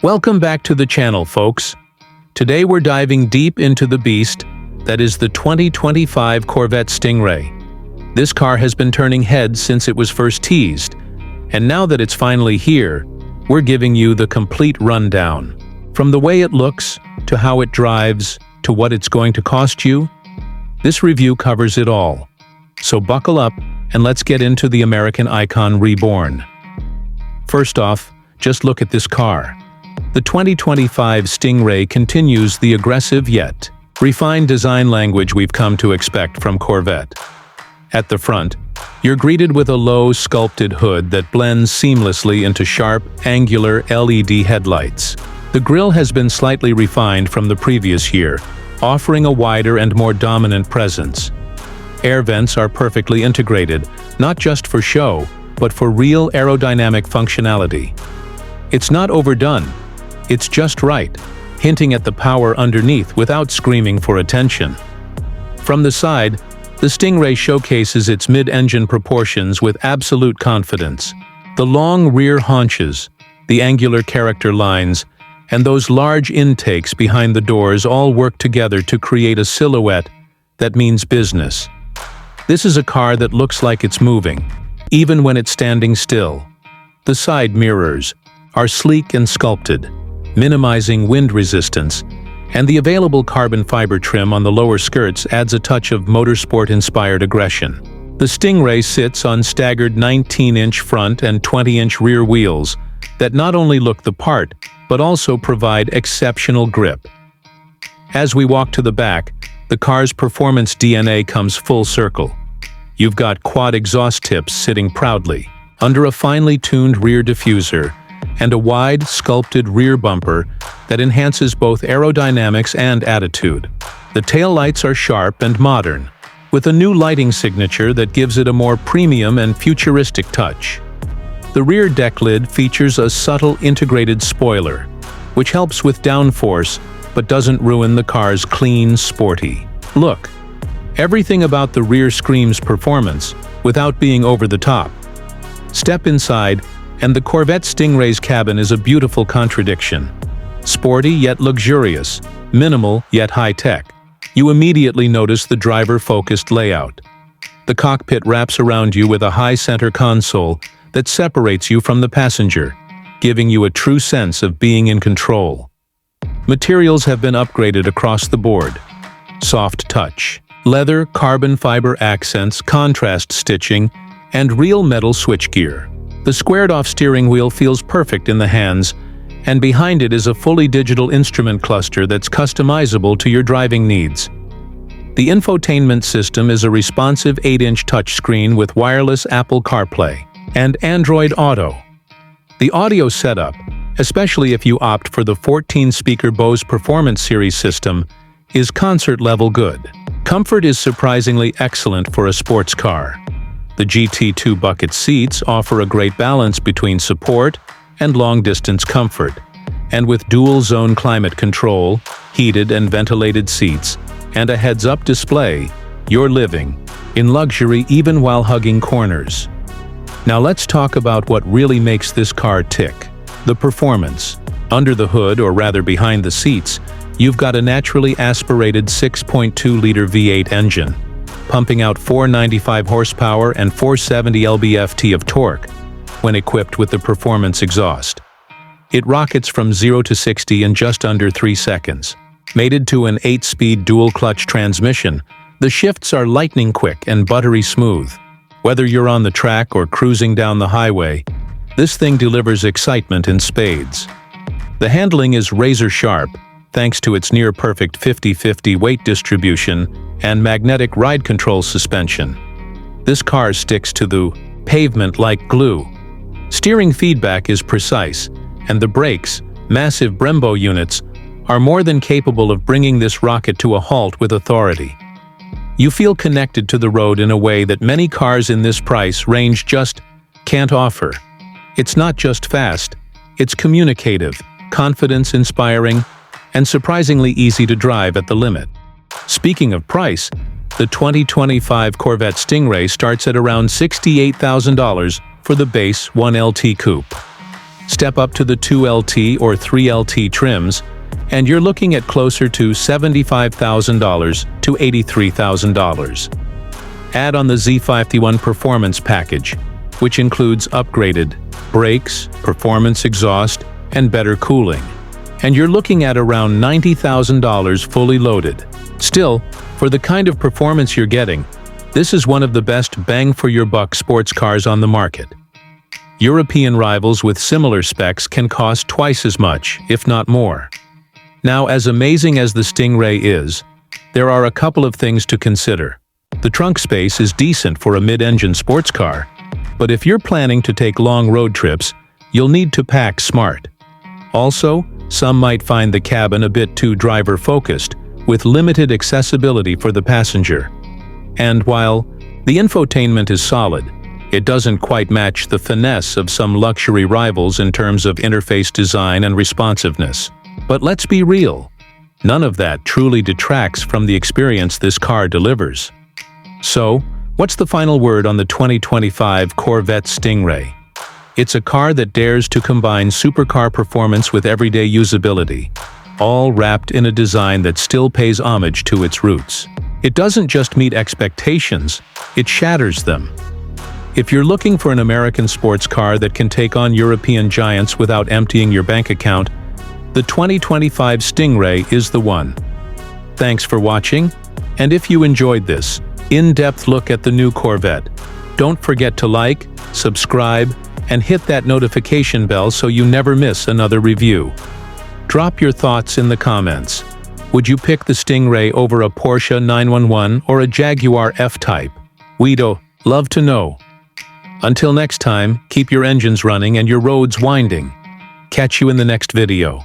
Welcome back to the channel, folks. Today we're diving deep into the beast that is the 2025 Corvette Stingray. This car has been turning heads since it was first teased, and now that it's finally here, we're giving you the complete rundown. From the way it looks, to how it drives, to what it's going to cost you, this review covers it all. So buckle up and let's get into the American icon reborn. First off, just look at this car. The 2025 Stingray continues the aggressive yet refined design language we've come to expect from Corvette. At the front, you're greeted with a low, sculpted hood that blends seamlessly into sharp, angular LED headlights. The grille has been slightly refined from the previous year, offering a wider and more dominant presence. Air vents are perfectly integrated, not just for show, but for real aerodynamic functionality. It's not overdone. It's just right, hinting at the power underneath without screaming for attention. From the side, the Stingray showcases its mid-engine proportions with absolute confidence. The long rear haunches, the angular character lines, and those large intakes behind the doors all work together to create a silhouette that means business. This is a car that looks like it's moving, even when it's standing still. The side mirrors are sleek and sculpted, minimizing wind resistance, and the available carbon fiber trim on the lower skirts adds a touch of motorsport-inspired aggression. The Stingray sits on staggered 19-inch front and 20-inch rear wheels that not only look the part, but also provide exceptional grip. As we walk to the back, the car's performance DNA comes full circle. You've got quad exhaust tips sitting proudly under a finely tuned rear diffuser, and a wide, sculpted rear bumper that enhances both aerodynamics and attitude. The taillights are sharp and modern, with a new lighting signature that gives it a more premium and futuristic touch. The rear deck lid features a subtle integrated spoiler, which helps with downforce but doesn't ruin the car's clean, sporty look. Everything about the rear screams performance without being over the top. Step inside, and the Corvette Stingray's cabin is a beautiful contradiction. Sporty yet luxurious, minimal yet high-tech. You immediately notice the driver-focused layout. The cockpit wraps around you with a high center console that separates you from the passenger, giving you a true sense of being in control. Materials have been upgraded across the board. Soft touch, leather, carbon fiber accents, contrast stitching, and real metal switchgear. The squared-off steering wheel feels perfect in the hands, and behind it is a fully digital instrument cluster that's customizable to your driving needs. The infotainment system is a responsive 8-inch touchscreen with wireless Apple CarPlay and Android Auto. The audio setup, especially if you opt for the 14-speaker Bose Performance Series system, is concert-level good. Comfort is surprisingly excellent for a sports car. The GT2 bucket seats offer a great balance between support and long-distance comfort, and with dual-zone climate control, heated and ventilated seats, and a heads-up display, you're living in luxury even while hugging corners. Now let's talk about what really makes this car tick: the performance. Under the hood, or rather behind the seats, you've got a naturally aspirated 6.2-liter V8 engine, pumping out 495 horsepower and 470 lb-ft of torque when equipped with the performance exhaust. It rockets from 0 to 60 in just under 3 seconds. Mated to an 8-speed dual-clutch transmission, the shifts are lightning quick and buttery smooth. Whether you're on the track or cruising down the highway, this thing delivers excitement in spades. The handling is razor-sharp, thanks to its near-perfect 50-50 weight distribution and magnetic ride control suspension. This car sticks to the pavement like glue. Steering feedback is precise, and the brakes, massive Brembo units, are more than capable of bringing this rocket to a halt with authority. You feel connected to the road in a way that many cars in this price range just can't offer. It's not just fast, it's communicative, confidence-inspiring, and surprisingly easy to drive at the limit. Speaking of price, the 2025 Corvette Stingray starts at around $68,000 for the base 1LT coupe. Step up to the 2LT or 3LT trims, and you're looking at closer to $75,000 to $83,000. Add on the Z51 Performance package, which includes upgraded brakes, performance exhaust, and better cooling. And you're looking at around $90,000 fully loaded. Still, for the kind of performance you're getting, this is one of the best bang-for-your-buck sports cars on the market. European rivals with similar specs can cost twice as much, if not more. Now, as amazing as the Stingray is, there are a couple of things to consider. The trunk space is decent for a mid-engine sports car, but if you're planning to take long road trips, you'll need to pack smart. Also, some might find the cabin a bit too driver-focused, with limited accessibility for the passenger. And while the infotainment is solid, it doesn't quite match the finesse of some luxury rivals in terms of interface design and responsiveness. But let's be real, none of that truly detracts from the experience this car delivers. So, what's the final word on the 2025 Corvette Stingray? It's a car that dares to combine supercar performance with everyday usability, all wrapped in a design that still pays homage to its roots. It doesn't just meet expectations, it shatters them. If you're looking for an American sports car that can take on European giants without emptying your bank account, the 2025 Stingray is the one. Thanks for watching, and if you enjoyed this in-depth look at the new Corvette, don't forget to like, subscribe, and hit that notification bell so you never miss another review. Drop your thoughts in the comments. Would you pick the Stingray over a Porsche 911 or a Jaguar F-Type? We'd love to know. Until next time, keep your engines running and your roads winding. Catch you in the next video.